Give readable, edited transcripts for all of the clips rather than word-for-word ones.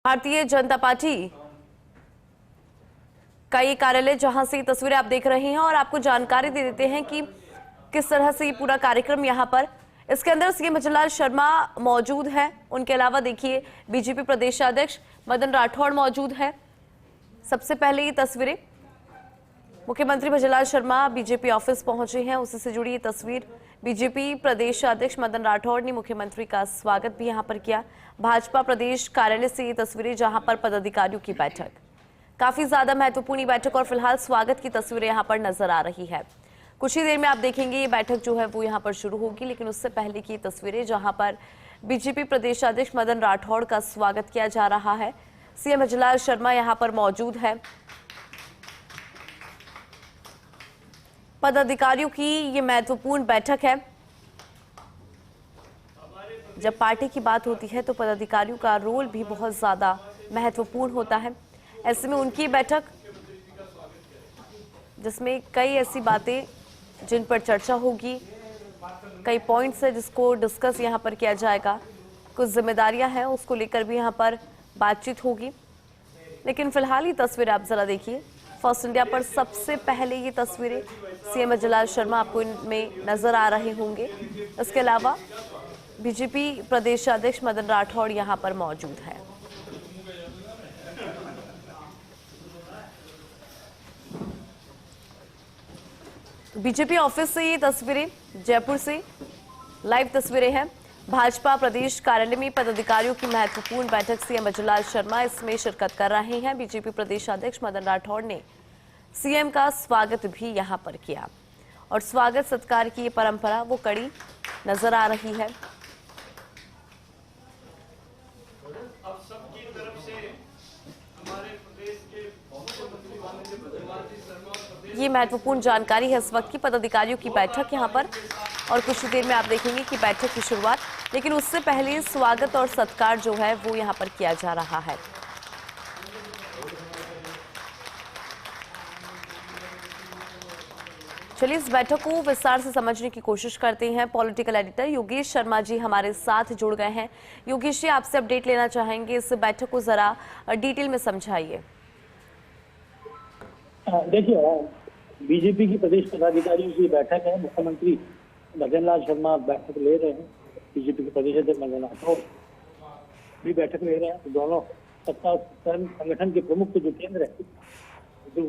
Bharatiya Janata party का ये कार्यालय जहां से तस्वीरें आप देख रहे हैं और आपको जानकारी दे देते हैं कि किस तरह से ये पूरा कार्यक्रम यहां पर इसके अंदर सीएम भजनलाल शर्मा मौजूद है। उनके अलावा देखिए बीजेपी प्रदेशाध्यक्ष मदन राठौड़ मौजूद है। सबसे पहले ये तस्वीरें मुख्यमंत्री भजनलाल शर्मा बीजेपी ऑफिस पहुंचे हैं, उसी से जुड़ी ये तस्वीर। बीजेपी प्रदेशाध्यक्ष मदन राठौड़ ने मुख्यमंत्री का स्वागत भी यहां पर किया। भाजपा प्रदेश कार्यालय से ये तस्वीरें जहां पर पदाधिकारियों की बैठक, काफी ज्यादा महत्वपूर्ण बैठक और फिलहाल स्वागत की तस्वीरें यहां पर नजर आ रही है। कुछ ही देर में आप देखेंगे ये बैठक जो है वो यहां पर शुरू होगी, लेकिन उससे पहले की तस्वीरें जहां पर बीजेपी प्रदेशाध्यक्ष मदन राठौड़ का स्वागत किया जा रहा है। सीएम भजनलाल शर्मा यहां पर मौजूद है। पदाधिकारियों की ये महत्वपूर्ण बैठक है। जब पार्टी की बात होती है तो पदाधिकारियों का रोल भी बहुत ज्यादा महत्वपूर्ण होता है। ऐसे में उनकी बैठक जिसमें कई ऐसी बातें जिन पर चर्चा होगी, कई पॉइंट्स है जिसको डिस्कस यहां पर किया जाएगा, कुछ जिम्मेदारियां हैं उसको लेकर भी यहां पर बातचीत होगी। लेकिन फिलहाल ये तस्वीरें आप जरा देखिए। फर्स्ट इंडिया पर सबसे पहले ये तस्वीरें सीएम भजनलाल शर्मा आपको इनमें नजर आ रहे होंगे। इसके अलावा बीजेपी प्रदेशाध्यक्ष मदन राठौड़ यहां पर मौजूद है। बीजेपी ऑफिस से ये तस्वीरें, जयपुर से लाइव तस्वीरें हैं। भाजपा प्रदेश कार्यालय में पदाधिकारियों की महत्वपूर्ण बैठक, सीएम भजनलाल शर्मा इसमें शिरकत कर रहे हैं। बीजेपी प्रदेशाध्यक्ष मदन राठौड़ ने सीएम का स्वागत भी यहां पर किया और स्वागत सत्कार की ये परंपरा वो कड़ी नजर आ रही है। ये महत्वपूर्ण जानकारी है इस वक्त की पदाधिकारियों की बैठक यहां पर, और कुछ देर में आप देखेंगे कि बैठक की शुरुआत, लेकिन उससे पहले स्वागत और सत्कार जो है वो यहां पर किया जा रहा है। चलिए इस बैठक को विस्तार से समझने की कोशिश करते हैं। पॉलिटिकल एडिटर योगेश शर्मा जी हमारे साथ जुड़ गए हैं। योगेश जी, आपसे अपडेट लेना चाहेंगे, इस बैठक को जरा डिटेल में समझाइए। देखिए, बीजेपी की प्रदेश पदाधिकारियों की बैठक है। मुख्यमंत्री भजनलाल शर्मा बैठक ले रहे हैं, बीजेपी के प्रदेश अध्यक्ष मदन राठौड़ भी बैठक ले रहे हैं। दोनों सत्ता संगठन के प्रमुख जो केंद्र है, जो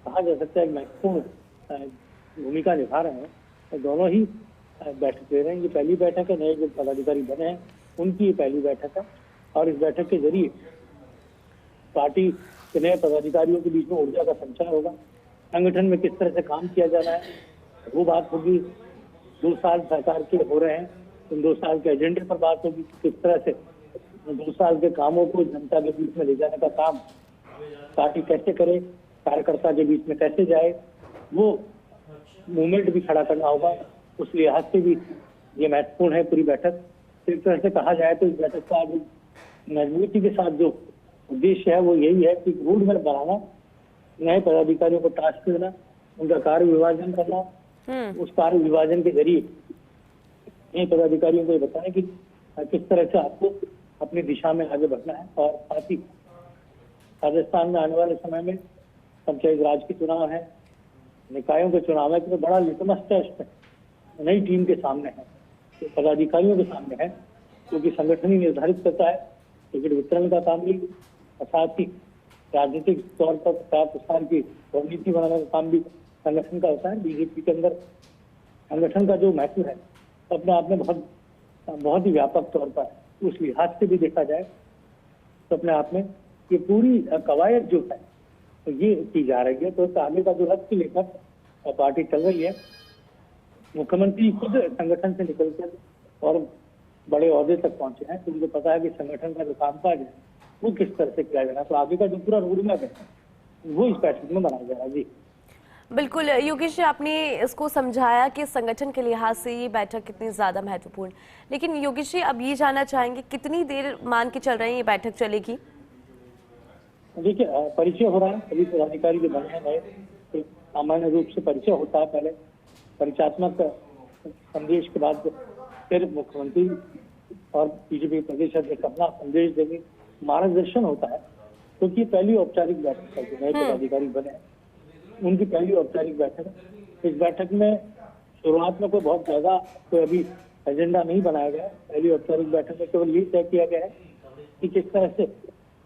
कहा जा सकता है महत्वपूर्ण भूमिका निभा रहे हैं, तो दोनों ही बैठक ले रहे हैं। ये पहली बैठक है, नए जो पदाधिकारी बने हैं उनकी ये पहली बैठक है, और इस बैठक के जरिए पार्टी के नए पदाधिकारियों के बीच में ऊर्जा का संचार होगा। संगठन में किस तरह से काम किया जाना है वो बात होगी। 2 साल सरकार के हो रहे हैं, उन 2 साल के एजेंडे पर बात होगी। किस तरह से 2 साल के कामों को जनता के बीच में ले जाने का काम पार्टी कैसे करे, कार्यकर्ता के बीच में कैसे जाए, वो मूवमेंट भी खड़ा करना होगा। उस लिहाज से भी ये महत्वपूर्ण है पूरी बैठक। एक तरह से कहा जाए तो इस बैठक का मजबूती के साथ जो उद्देश्य है वो यही है कि रूट मैप बनाना, नए पदाधिकारियों को टास्क देना, उनका कार्य विभाजन करना, उस कार्य विभाजन के जरिए नए पदाधिकारियों को ये बताना कि किस तरह से आपको अपनी दिशा में आगे बढ़ना है। और साथ ही राजस्थान में आने वाले समय में पंचायत राज के चुनाव है, निकायों के चुनाव है, तो बड़ा लिटमस टेस्ट नई टीम के सामने है, तो पदाधिकारियों के सामने है, क्योंकि संगठन ही निर्धारित करता है टिकट वितरण का काम भी, और साथ ही राजनीतिक तौर पर प्रचार प्रसार की रणनीति बनाने का काम भी संगठन का होता है। बीजेपी के अंदर संगठन का जो महत्व है अपने आप में बहुत ही व्यापक तौर पर, उस लिहाज से भी देखा जाए तो अपने आप में ये पूरी कवायद जो है तो ये की जा रही है। तो आगे का जो लक्ष्य लेकर पार्टी चल रही है, मुख्यमंत्री खुद संगठन से निकलकर और बड़े ओहदे तक पहुंचे हैं, तो उनको पता है कि संगठन का जो कामकाज है वो किस तरह से किया जाना, तो आगे का जो पूरा रोड मैप है वो इस बैठक में बनाया जा रहा है। जी बिल्कुल योगेश जी, आपने इसको समझाया कि संगठन के लिहाज से ये बैठक कितनी ज्यादा महत्वपूर्ण, लेकिन योगेश जी अब ये जानना चाहेंगे कितनी देर मान के चल रहे हैं ये बैठक चलेगी? देखिए, परिचय हो रहा है, सभी पदाधिकारी जो बने हैं नए, तो सामान्य रूप से परिचय होता है। पहले परिचयात्मक संदेश के बाद फिर मुख्यमंत्री और बीजेपी प्रदेश अध्यक्ष अपना संदेश देंगे, मार्गदर्शन होता है, क्योंकि पहली औपचारिक बैठक है, जो नए पदाधिकारी बने हैं उनकी पहली औपचारिक बैठक है। इस बैठक में शुरुआत में कोई बहुत ज्यादा कोई अभी एजेंडा नहीं बनाया गया है। पहली औपचारिक बैठक में केवल ये तय किया गया है कि किस तरह से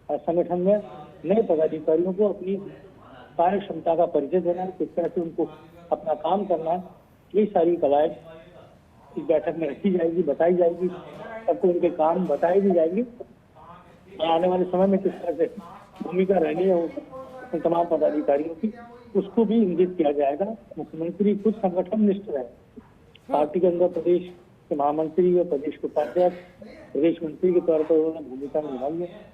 संगठन में नए पदाधिकारियों को अपनी कार्य क्षमता का परिचय देना है, किस तरह से उनको अपना काम करना है, ये सारी कवायद इस बैठक में रखी जाएगी, बताई जाएगी, सबको उनके काम बताए भी जाएंगे और आने वाले समय में किस तरह से भूमिका रहनी है उन तमाम पदाधिकारियों की, उसको भी इंगित किया जाएगा। मुख्यमंत्री खुद संगठन निष्ठ रहे, पार्टी के अंदर प्रदेश के महामंत्री और प्रदेश के उपाध्यक्ष, प्रदेश मंत्री के तौर पर उन्होंने भूमिका निभाई है।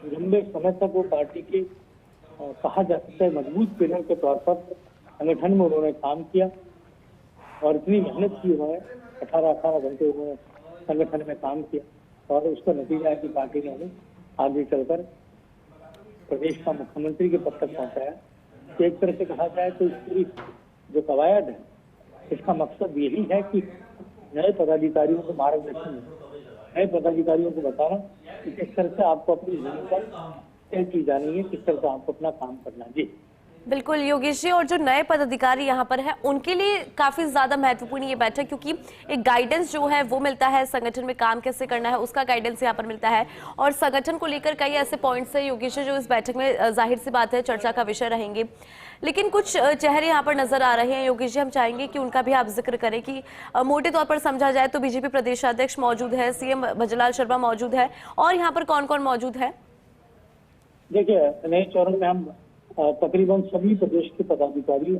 लंबे समय तक वो पार्टी के कहा जा सकता है मजबूत पिलर के तौर पर संगठन में उन्होंने काम किया और इतनी मेहनत की उन्होंने, 18 घंटे उन्होंने संगठन में काम किया और उसका नतीजा है कि पार्टी ने उन्हें आगे चलकर प्रदेश का मुख्यमंत्री के पद तक पहुंचाया। एक तरह से कहा जाए तो इस पूरी जो कवायद है इसका मकसद यही है कि नए पदाधिकारियों को मार्गदर्शन, नए पदाधिकारियों को बताना कि किस तरह से आपको अपनी भूमिका तय की जानी है, किस तरह से आपको अपना काम करना है। जी बिल्कुल योगेश जी, और जो नए पदाधिकारी यहाँ पर है उनके लिए काफी ज्यादा महत्वपूर्ण ये बैठक, क्योंकि एक गाइडेंस जो है वो मिलता है, संगठन में काम कैसे करना है उसका गाइडेंस यहाँ पर मिलता है और संगठन को लेकर कई ऐसे पॉइंट्स है योगेश जी जो इस बैठक में जाहिर सी बात है चर्चा का विषय रहेंगे। लेकिन कुछ चेहरे यहाँ पर नजर आ रहे हैं योगेश जी, हम चाहेंगे कि उनका भी आप जिक्र करें कि मोटे तौर पर समझा जाए तो बीजेपी प्रदेशाध्यक्ष मौजूद है, सीएम भजनलाल शर्मा मौजूद है और यहाँ पर कौन कौन मौजूद है? देखिए, नए चरण में हम तकरीबन सभी प्रदेश के पदाधिकारी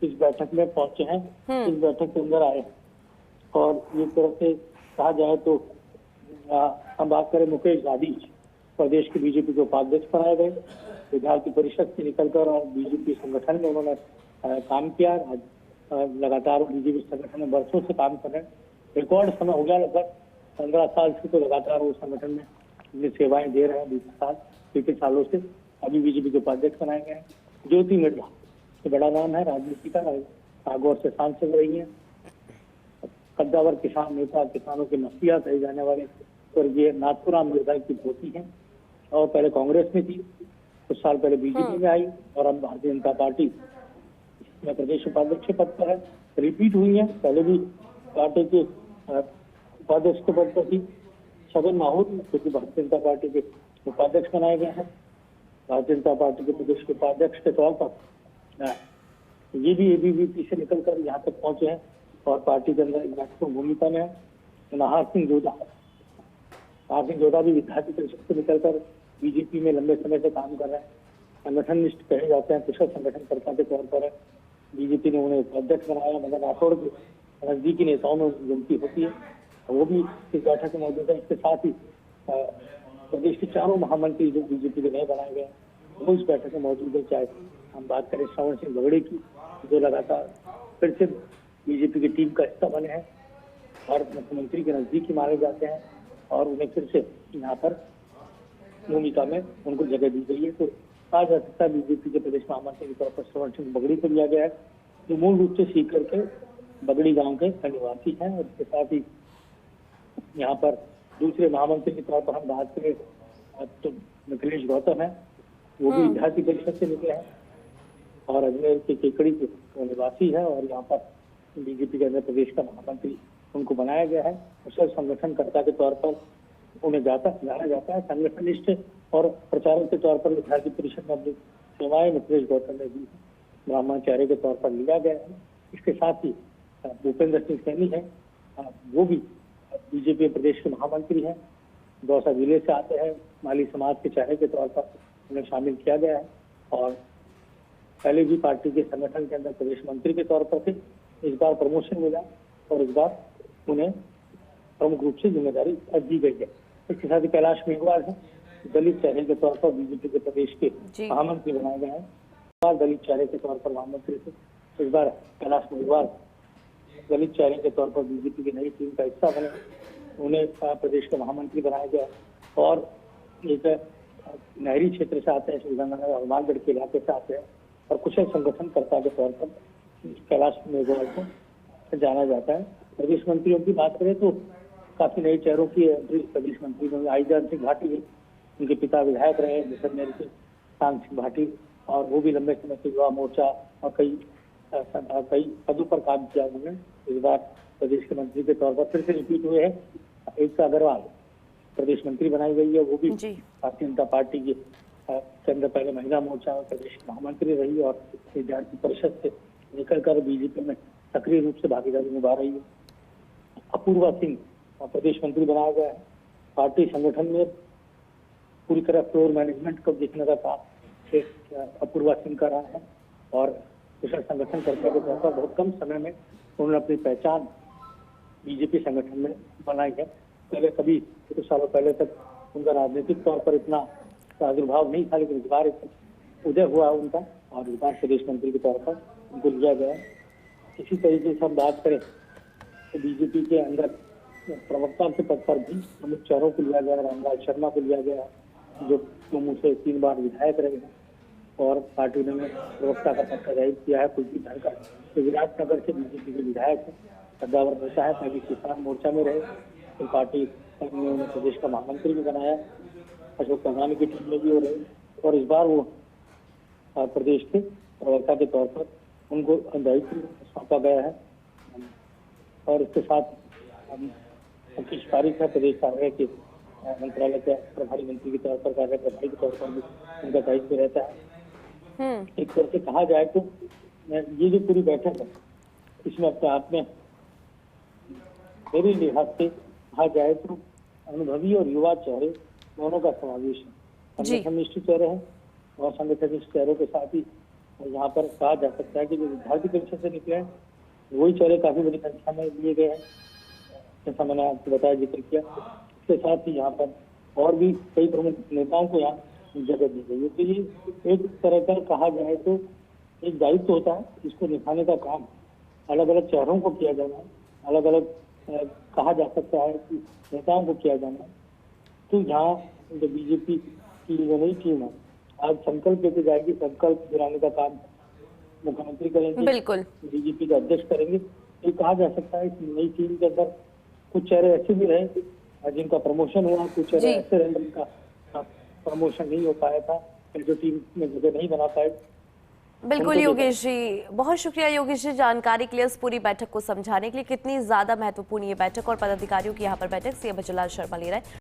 इस बैठक में पहुंचे हैं, इस बैठक के अंदर आए और एक तरह से कहा जाए तो हम बात करें मुकेश गादी प्रदेश के बीजेपी के उपाध्यक्ष बनाए गए, विधायक परिषद से निकलकर और बीजेपी संगठन में उन्होंने काम किया। लगातार बीजेपी संगठन में वर्षों से काम कर रहे हैं, रिकॉर्ड समय हो गया, लगभग 15 साल से तो लगातार वो संगठन में अपनी सेवाएं दे रहे हैं। 20 सालों से अभी बीजेपी के उपाध्यक्ष बनाए गए हैं। ज्योति मिर्धा, ये बड़ा नाम है राजनीति का, नागौर से सांसद रही है, कद्दावर किसान नेता, किसानों के मसीहा कहे जाने वाले स्वर्गीय नाथूराम मिर्धा की पोती है और पहले कांग्रेस में थी, कुछ साल पहले बीजेपी में आई और अब भारतीय जनता पार्टी में प्रदेश उपाध्यक्ष पद पर है, रिपीट हुई है। पहले भी पार्टी के उपाध्यक्ष के पद पर थी। छगन माहूर क्योंकि भारतीय जनता पार्टी के उपाध्यक्ष बनाए गए हैं, भारतीय जनता पार्टी के प्रदेश के उपाध्यक्ष के तौर पर ये भी एबीवीपी से निकलकर यहाँ तक पहुंचे हैं और पार्टी के अंदर एक महत्वपूर्ण भूमिका में है। नाहर सिंह जोधा भी विधायक परिषद से निकलकर बीजेपी में लंबे समय से काम कर रहे हैं, संगठन निष्ठ कहे जाते हैं, कुशल संगठनकर्ता के तौर पर है। बीजेपी ने उन्हें उपाध्यक्ष बनाया, मगर राठौड़ के नजदीकी नेताओं में गिनती होती है, वो भी इस बैठक में मौजूद है। इसके साथ ही प्रदेश के चारों महामंत्री जो बीजेपी के नए बनाए गए वो इस बैठक में मौजूद है। चाहे हम बात करें श्रवण सिंह बगड़े की, जो लगातार फिर से बीजेपी की टीम का हिस्सा बने हैं और मुख्यमंत्री के नजदीकी माने जाते हैं और उन्हें फिर से यहाँ पर भूमिका में उनको जगह दी गई है। तो कहा जा सकता है बीजेपी के प्रदेश महामंत्री के तौर पर श्रवण सिंह बगड़ी को लिया गया है, जो मूल रूप से सीकर के बगड़ी गांव के निवासी हैं। और इसके साथ ही यहाँ पर दूसरे महामंत्री के तौर पर हम बात करें तो मिथिलेश गौतम है, वो भी विधायक परिषद से निकले हैं और अजमेर के केकड़ी के निवासी है और यहाँ पर बीजेपी के अंदर प्रदेश का महामंत्री उनको बनाया गया है। कुशल संगठनकर्ता के तौर पर उन्हें जाना जाता है, संगठनिष्ठ और प्रचारक के तौर पर विधायक परिषद में अपनी सेवाएं मिथिलेश गौतम ने भी ब्राह्मणचार्य के तौर पर लिया गया है। इसके साथ ही भूपेंद्र सिंह सैनी है, वो भी बीजेपी प्रदेश के महामंत्री हैं, दौसा जिले से आते हैं, माली समाज के चेहरे के तौर पर उन्हें शामिल किया गया है और पहले भी पार्टी के संगठन के अंदर प्रदेश मंत्री के तौर पर थे। इस बार प्रमोशन मिला और इस बार उन्हें प्रमुख रूप से जिम्मेदारी दी गई है। इसके साथ ही कैलाश मेघवाल है, दलित चेहरे के तौर पर बीजेपी के प्रदेश के महामंत्री बनाए गए हैं। दलित चेहरे के तौर पर महामंत्री थे, इस बार कैलाश मेघवाल दलित चेहरे के तौर पर बीजेपी की नई टीम का हिस्सा बने, उन्हें प्रदेश के महामंत्री बनाया गया। और एक नहरी क्षेत्र से आते हैं, श्रीगंगानगर हनुमानगढ़ के इलाके से आते हैं और कुशल संगठनकर्ता के तौर पर कैलाश मेघवाल को जाना जाता है। प्रदेश मंत्रियों की बात करें तो काफी नए चेहरों की एंट्री प्रदेश मंत्री में आईजान सिंह घाटी है, उनके पिता विधायक रहे जैसलमेर के शांत सिंह भाटी, और वो भी लंबे समय से युवा मोर्चा और कई पदों पर काम किया उन्होंने। इस बार प्रदेश के मंत्री के तौर पर फिर से रिपीट हुए हैं। एकता अग्रवाल प्रदेश मंत्री बनाई गई है, वो भी भारतीय जनता पार्टी के अंदर पहले महिला मोर्चा और प्रदेश महामंत्री रही और विद्यार्थी परिषद से निकलकर बीजेपी में सक्रिय रूप से भागीदारी निभा रही है। अपूर्वा सिंह प्रदेश मंत्री बनाया गया है। पार्टी संगठन में पूरी तरह फ्लोर मैनेजमेंट को देखने का काम अपूर्वा सिंह कर रहा है और कुशल संगठन कर्ता के तौर पर बहुत कम समय में उन्होंने अपनी पहचान बीजेपी संगठन में बनाई है। पहले कभी कुछ सालों पहले तक उनका राजनीतिक तौर पर इतना प्रादुर्भाव नहीं था, लेकिन इस बार उदय हुआ उनका और इस बार प्रदेश मंत्री के तौर पर उनको लिया गया। इसी तरीके से हम बात करें तो बीजेपी के अंदर प्रवक्ता के पद पर भी प्रमुख चेहरों को लिया गया। रामलाल शर्मा को लिया गया, जो मुंह से 3 बार विधायक रहे हैं और पार्टी ने प्रवक्ता का पद जाहिर किया है। कुलदीप धनखड़ तो विराटनगर से बीजेपी के विधायक है, सदावर नेता है, पहले किसान मोर्चा में रहे, तो पार्टी ने उन्हें प्रदेश का महामंत्री भी बनाया। अशोक कगानी की टीम में भी हो रहे और इस बार वो प्रदेश के प्रवक्ता के तौर पर उनको दायित्व सौंपा गया है। और इसके साथ मुकेश पारिक है, प्रदेश कांग्रेस के मंत्रालय के प्रभारी मंत्री के तौर पर, कार्य प्रभारी के तौर पर भी उनका दायित्व रहता है। एक तरह से कहा जाए तो ये जो पूरी बैठक है, इसमें अपने आप में मेरे लिहाज से कहा जाए तो अनुभवी और युवा चेहरे दोनों का समावेश है। संगठनिष्ठ चेहरे हैं और संगठनिष्ठ चेहरों के साथ ही यहाँ पर कहा जा सकता है कि जो विद्यार्थी परिषद से निकले हैं वही चेहरे काफी बड़ी संख्या में लिए गए हैं, जैसा मैंने आपको बताया, जिक्र किया। इसके साथ ही यहाँ पर और भी कई प्रमुख नेताओं को यहाँ जगह दी गई है। तो ये एक तरह का कहा जाए तो एक दायित्व होता है, इसको निभाने का काम अलग अलग चेहरों को किया जाना है, अलग अलग कहा जा सकता है कि नेताओं को किया जाना है। तो यहाँ जो बीजेपी की जो नई टीम है आज संकल्प लेके जाएगी, संकल्प दिलाने का काम मुख्यमंत्री करेंगे, बिल्कुल बीजेपी के अध्यक्ष करेंगे। ये कहा जा सकता है कि नई टीम के अंदर कुछ चेहरे ऐसे भी रहे जिनका प्रमोशन हुआ, कुछ चेहरे ऐसे रहे जिनका प्रमोशन नहीं हो पाया था, जो टीम में जगह नहीं बना पाए। बिल्कुल योगेश जी, बहुत शुक्रिया योगेश जी जानकारी के लिए, इस पूरी बैठक को समझाने के लिए। कितनी ज्यादा महत्वपूर्ण ये बैठक और पदाधिकारियों की यहाँ पर बैठक सीएम भजनलाल शर्मा ले रहे हैं।